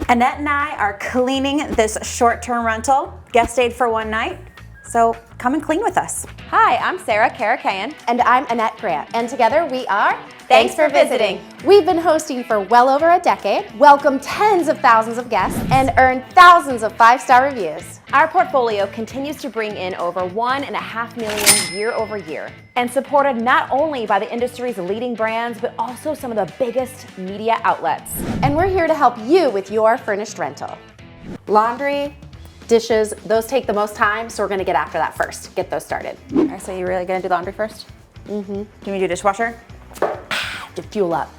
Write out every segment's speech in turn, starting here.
Annette and I are cleaning this short-term rental, guest stayed for one night, so come and clean with us. Hi, I'm Sarah Karakayan. And I'm Annette Grant. And together we are Thanks for visiting. We've been hosting for well over a decade, welcomed tens of thousands of guests, and earned thousands of 5-star reviews. Our portfolio continues to bring in over $1.5 million year over year, and supported not only by the industry's leading brands, but also some of the biggest media outlets. And we're here to help you with your furnished rental. Laundry, dishes, those take the most time, so we're gonna get after that first. Get those started. All right, so you're really gonna do laundry first? Mm-hmm. Can we do dishwasher? To fuel up.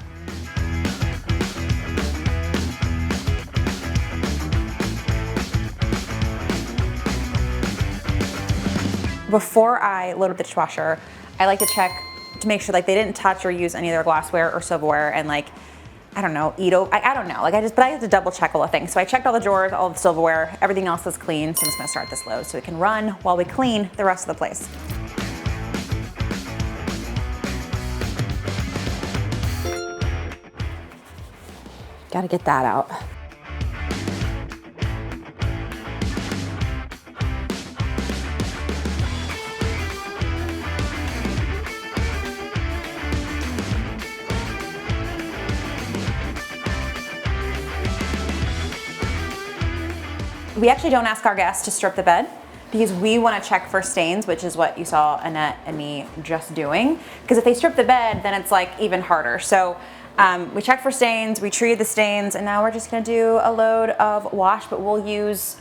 Before I load up the dishwasher, I like to check to make sure like they didn't touch or use any of their glassware or silverware and like, I don't know, I don't know, like but I have to double check all the things. So I checked all the drawers, all the silverware, everything else is clean. So I'm just gonna start this load so it can run while we clean the rest of the place. Gotta get that out. We actually don't ask our guests to strip the bed because we want to check for stains, which is what you saw Annette and me just doing. Because if they strip the bed, then it's like even harder. So we check for stains, we treated the stains, and now we're just gonna do a load of wash, but we'll use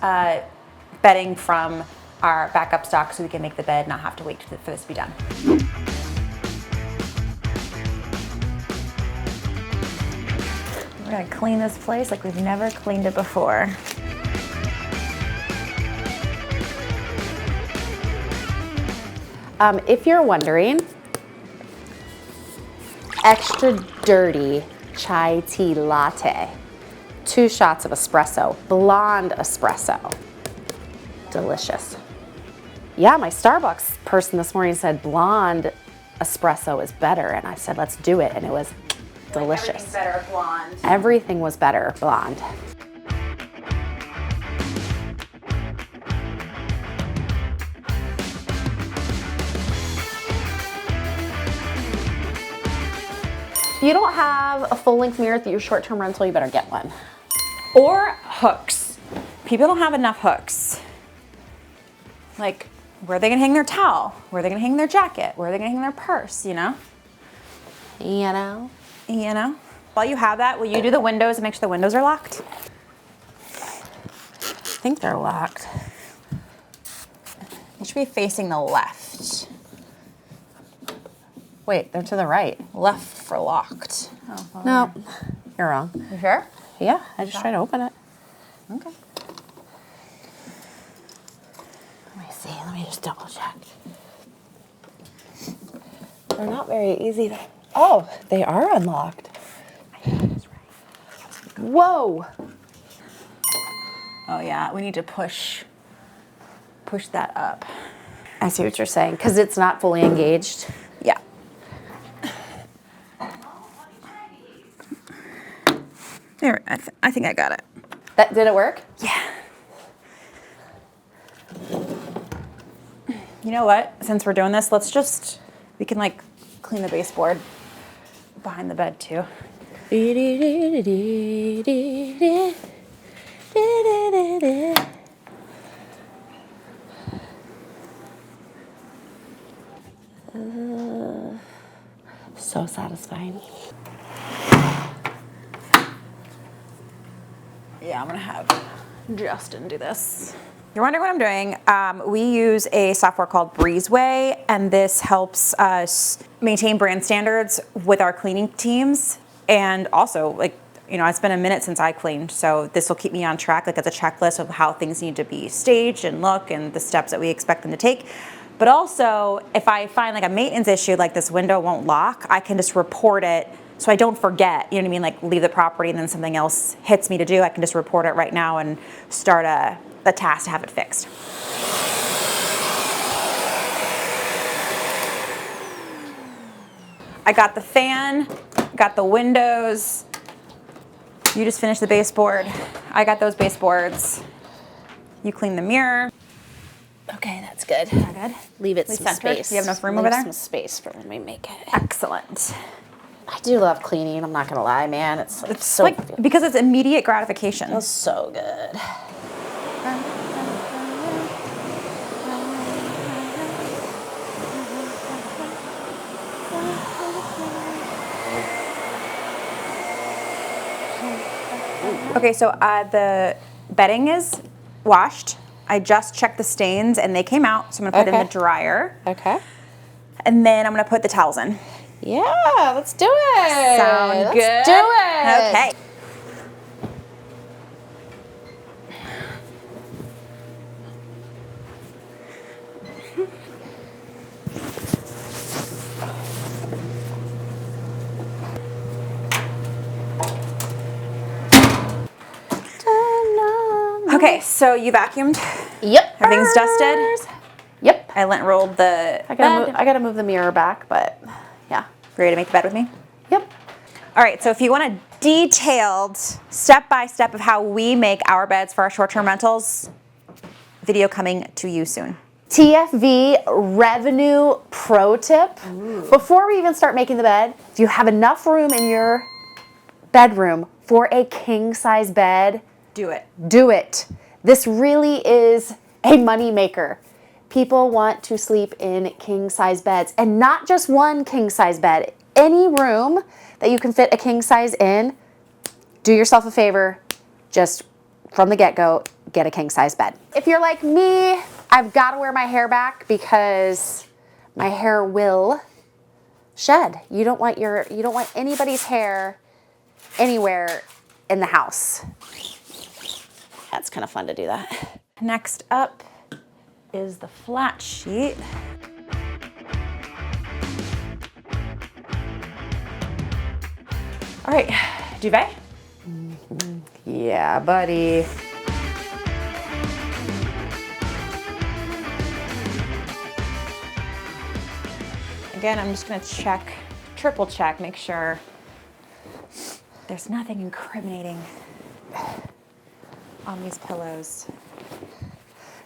bedding from our backup stock so we can make the bed, not have to wait for this to be done. We're gonna clean this place like we've never cleaned it before. If you're wondering, extra dirty chai tea latte, 2 shots of espresso, blonde espresso, delicious. Yeah, my Starbucks person this morning said blonde espresso is better, and I said let's do it, and it was delicious. Like everything's better blonde. Everything was better blonde. If you don't have a full-length mirror at your short-term rental, you better get one. Or hooks. People don't have enough hooks. Like, where are they gonna hang their towel? Where are they gonna hang their jacket? Where are they gonna hang their purse, you know? You know? You know? While you have that, will you do the windows and make sure the windows are locked? I think they're locked. They should be facing the left. Wait, they're to the right. Left for locked. Oh, well, No, you're wrong. You sure? Yeah, I just tried to open it. Okay. Let me see, let me just double check. They're not very easy to... Oh, they are unlocked. Whoa! Oh yeah, we need to push that up. I see what you're saying, because it's not fully engaged. Yeah. There, I think I got it. That did it work? Yeah. You know what? Since we're doing this, we can like clean the baseboard behind the bed too. So satisfying. Yeah, I'm gonna have Justin do this. You're wondering what I'm doing. We use a software called Breezeway, and this helps us maintain brand standards with our cleaning teams. And also, like, you know, it's been a minute since I cleaned, so this will keep me on track. Like, it's a checklist of how things need to be staged and look and the steps that we expect them to take. But also, if I find like a maintenance issue, like this window won't lock, I can just report it so I don't forget, you know what I mean? Like leave the property and then something else hits me to do. I can just report it right now and start a task to have it fixed. I got the fan, got the windows. You just finished the baseboard. I got those baseboards. You clean the mirror. Okay, that's good. Good. Leave it some centered. space. Do you have enough room Leave over there? some space for when we make it. Excellent. I do love cleaning. I'm not gonna lie, man. It's so Like, because it's immediate gratification. feels so good. Okay, so the bedding is washed. I just checked the stains and they came out, so I'm gonna put it in Okay. the dryer. Okay. And then I'm gonna put the towels in. Yeah, let's do it. Sound good? Let's do it. Okay. Okay, so you vacuumed. Yep. Everything's dusted. Yep. I lint rolled the I bed. gotta move the mirror back, but yeah. Ready to make the bed with me? Yep. All right, so if you want a detailed step-by-step of how we make our beds for our short-term rentals, video coming to you soon. TFV revenue pro tip. Before we even start making the bed, if you have enough room in your bedroom for a king size bed, Do it. do it. This really is a money maker. People want to sleep in king size beds, and not just one king size bed. Any room that you can fit a king size in, do yourself a favor, just from the get-go, get a king size bed. If you're like me, I've got to wear my hair back because my hair will shed. You don't want anybody's hair anywhere in the house. That's kind of fun to do that. Next up is the flat sheet. All right, duvet. Yeah, buddy. Again, I'm just gonna check, triple check, make sure there's nothing incriminating on these pillows.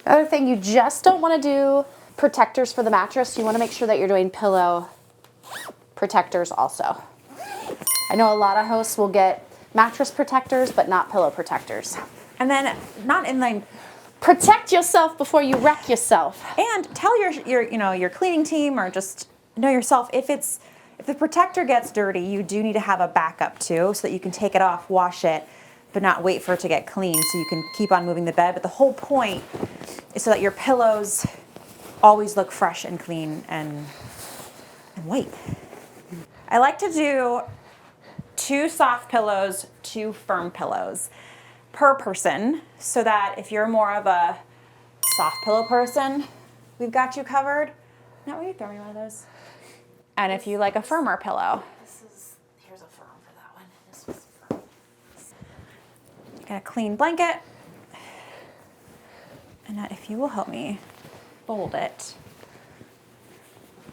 Another thing, you just don't want to do protectors for the mattress. You want to make sure that you're doing pillow protectors also. I know a lot of hosts will get mattress protectors, but not pillow protectors. And then not in like, Protect yourself before you wreck yourself. and tell your cleaning team or just know yourself if the protector gets dirty, you do need to have a backup too, so that you can take it off, wash it, but not wait for it to get clean so you can keep on moving the bed. But the whole point is so that your pillows always look fresh and clean and white. I like to do 2 soft pillows, 2 firm pillows per person, so that if you're more of a soft pillow person, we've got you covered. Now, will you throw me one of those? And if you like a firmer pillow, Here's a firm for that one. This was firm. get a clean blanket. And that, if you will help me fold it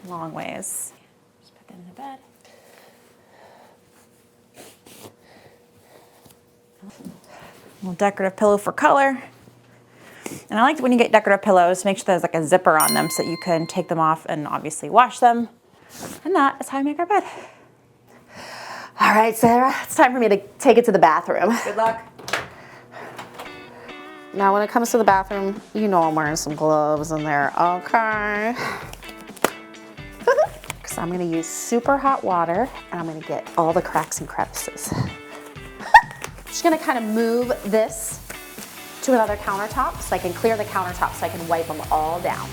long ways. Just put that in the bed. A little decorative pillow for color. And I like when you get decorative pillows, make sure there's like a zipper on them so that you can take them off and obviously wash them. And that is how I make our bed. All right, Sarah, it's time for me to take it to the bathroom. Good luck. Now, when it comes to the bathroom, you know I'm wearing some gloves in there, okay? Because I'm gonna use super hot water and I'm gonna get all the cracks and crevices. Just gonna kind of move this to another countertop so I can clear the countertop so I can wipe them all down.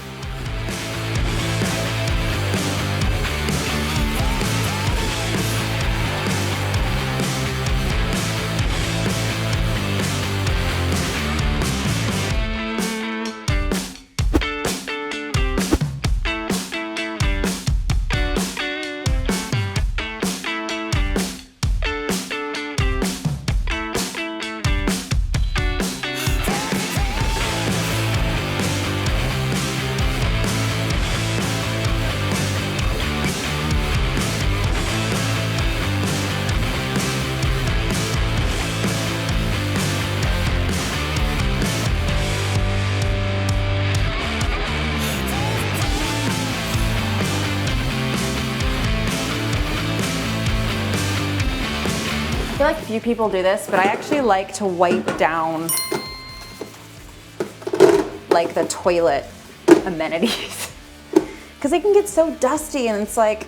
feel like few people do this, but I actually like to wipe down like the toilet amenities because they can get so dusty and it's like,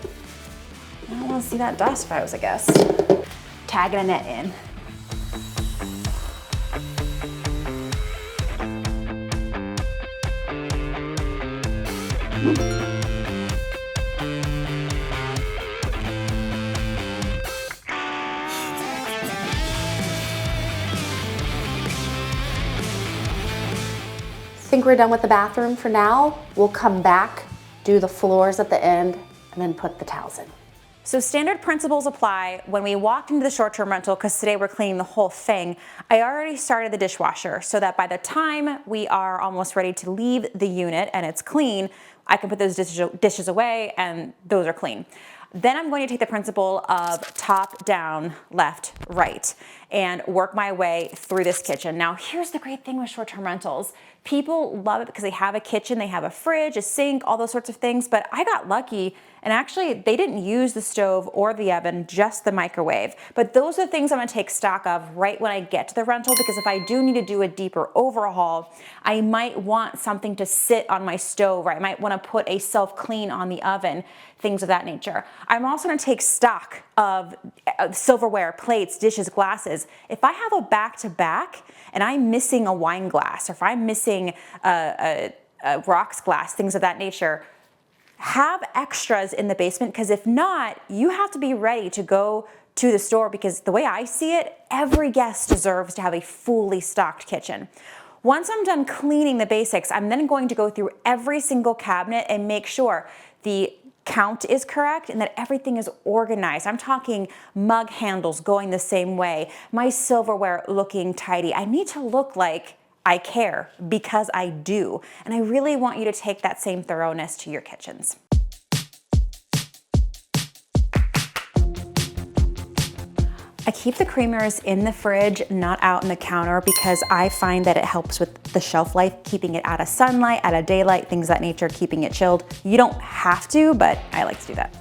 I don't want to see that dust if I was a guest. Tagging a net in. I think we're done with the bathroom for now. We'll come back, do the floors at the end, and then put the towels in. So standard principles apply when we walked into the short-term rental, because today we're cleaning the whole thing. I already started the dishwasher so that by the time we are almost ready to leave the unit and it's clean, I can put those dishes away and those are clean. Then I'm going to take the principle of top, down, left, right, and work my way through this kitchen. Now, here's the great thing with short-term rentals. People love it because they have a kitchen, they have a fridge, a sink, all those sorts of things, but I got lucky and actually they didn't use the stove or the oven, just the microwave. But those are things I'm gonna take stock of right when I get to the rental, because if I do need to do a deeper overhaul, I might want something to sit on my stove, or I might wanna put a self-clean on the oven, things of that nature. I'm also gonna take stock of silverware, plates, dishes, glasses. If I have a back-to-back and I'm missing a wine glass, or if I'm missing a rocks glass, things of that nature, have extras in the basement, because if not, you have to be ready to go to the store, because the way I see it, every guest deserves to have a fully stocked kitchen. Once I'm done cleaning the basics, I'm then going to go through every single cabinet and make sure the count is correct and that everything is organized. I'm talking mug handles going the same way, my silverware looking tidy. I need to look like I care, because I do. And I really want you to take that same thoroughness to your kitchens. I keep the creamers in the fridge, not out on the counter, because I find that it helps with the shelf life, keeping it out of sunlight, out of daylight, things of that nature, keeping it chilled. You don't have to, but I like to do that.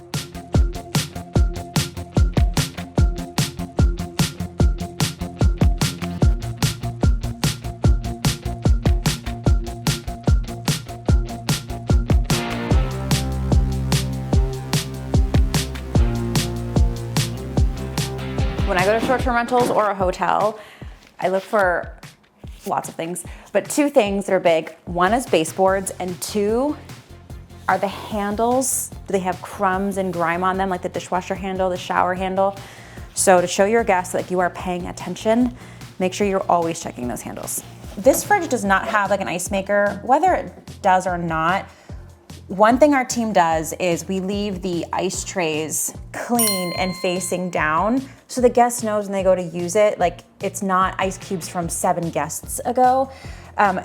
When I go to short-term rentals or a hotel, I look for lots of things, but two things that are big. One is baseboards, and two are the handles. Do they have crumbs and grime on them, like the dishwasher handle, the shower handle? So to show your guests that you are paying attention, make sure you're always checking those handles. This fridge does not have like an ice maker. Whether it does or not, one thing our team does is we leave the ice trays clean and facing down, so the guest knows when they go to use it, like it's not ice cubes from 7 guests ago.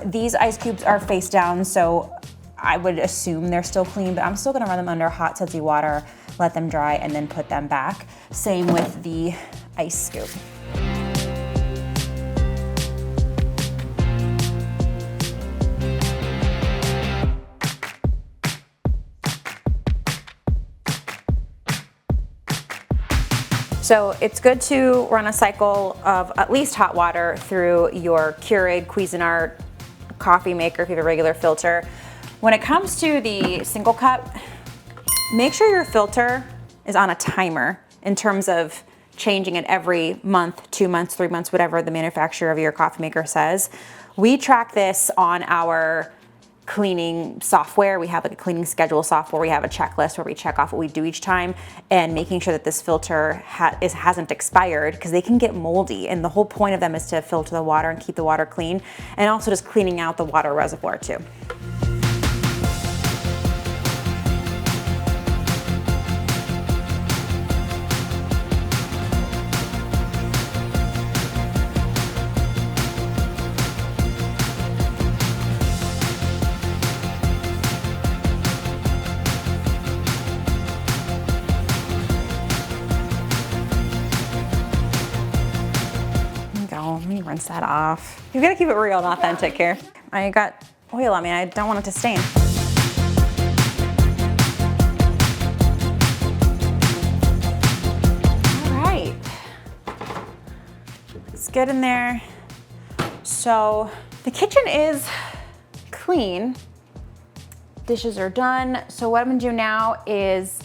These ice cubes are face down, so I would assume they're still clean, but I'm still gonna run them under hot sudsy water, let them dry, and then put them back. Same with the ice scoop. So it's good to run a cycle of at least hot water through your Keurig, Cuisinart coffee maker if you have a regular filter. When it comes to the single cup, make sure your filter is on a timer in terms of changing it every month, 2 months, 3 months, whatever the manufacturer of your coffee maker says. We track this on our cleaning software. We have like a cleaning schedule software. We have a checklist where we check off what we do each time, and making sure that this filter hasn't expired, because they can get moldy, and the whole point of them is to filter the water and keep the water clean, and also just cleaning out the water reservoir too. Let me rinse that off. You gotta keep it real and authentic here. I got oil on me, I don't want it to stain. All right. get in there. So the kitchen is clean. Dishes are done. So what I'm gonna do now is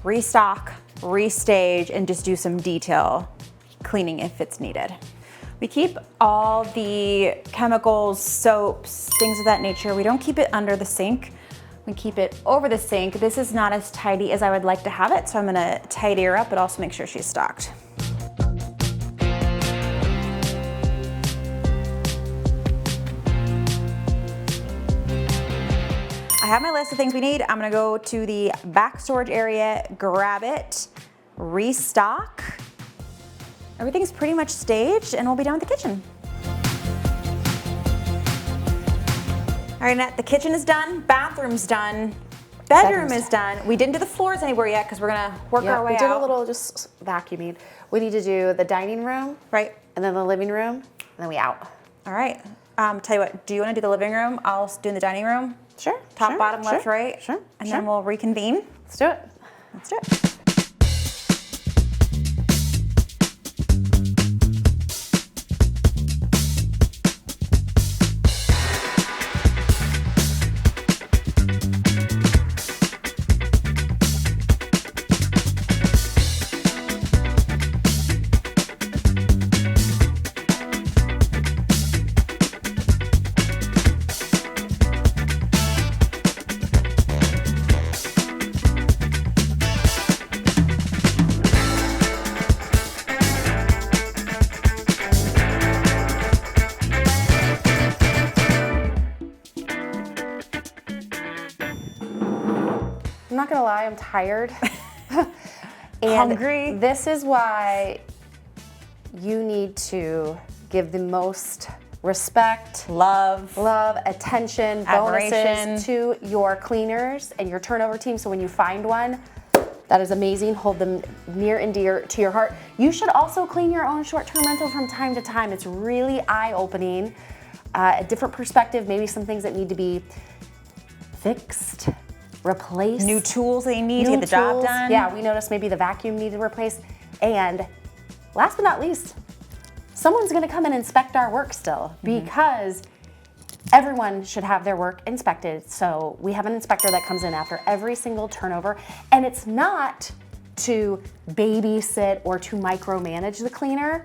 restock, restage, and just do some detail cleaning if it's needed. We keep all the chemicals, soaps, things of that nature. We don't keep it under the sink. We keep it over the sink. This is not as tidy as I would like to have it, so I'm gonna tidy her up, but also make sure she's stocked. I have my list of things we need. I'm gonna go to the back storage area, grab it, restock. Everything's pretty much staged and we'll be done with the kitchen. All right, Annette, the kitchen is done, bathroom's done, bedroom is done. We didn't do the floors anywhere yet because we're gonna work our way out. We did a little just vacuuming. We need to do the dining room. Right. And then the living room, and then we out. All right, tell you what, do you wanna do the living room? I'll do the dining room. Sure. Top, bottom, left, right. Sure. And then we'll reconvene. Let's do it. Let's do it. I'm not gonna lie, I'm tired. And Hungry. This is why you need to give the most respect, Love. attention, Admiration. bonuses to your cleaners and your turnover team. So when you find one, that is amazing. Hold them near and dear to your heart. You should also clean your own short-term rental from time to time. It's really eye-opening, a different perspective, maybe some things that need to be fixed, replaced. New tools they need to get the job done. Yeah, we noticed maybe the vacuum needed replaced. And last but not least, someone's gonna come and inspect our work still, because everyone should have their work inspected. So we have an inspector that comes in after every single turnover, and it's not to babysit or to micromanage the cleaner.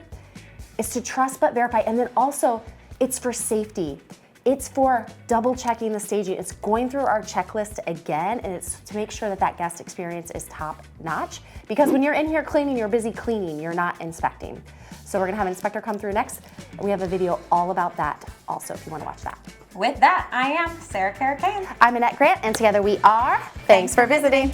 It's to trust but verify, and then also it's for safety. It's for double checking the staging. It's going through our checklist again, and it's to make sure that that guest experience is top notch. Because when you're in here cleaning, you're busy cleaning, you're not inspecting. So we're gonna have an inspector come through next. We have a video all about that also, if you wanna watch that. With that, I am Sarah Kane. I'm Annette Grant, and together we are Thanks for Visiting.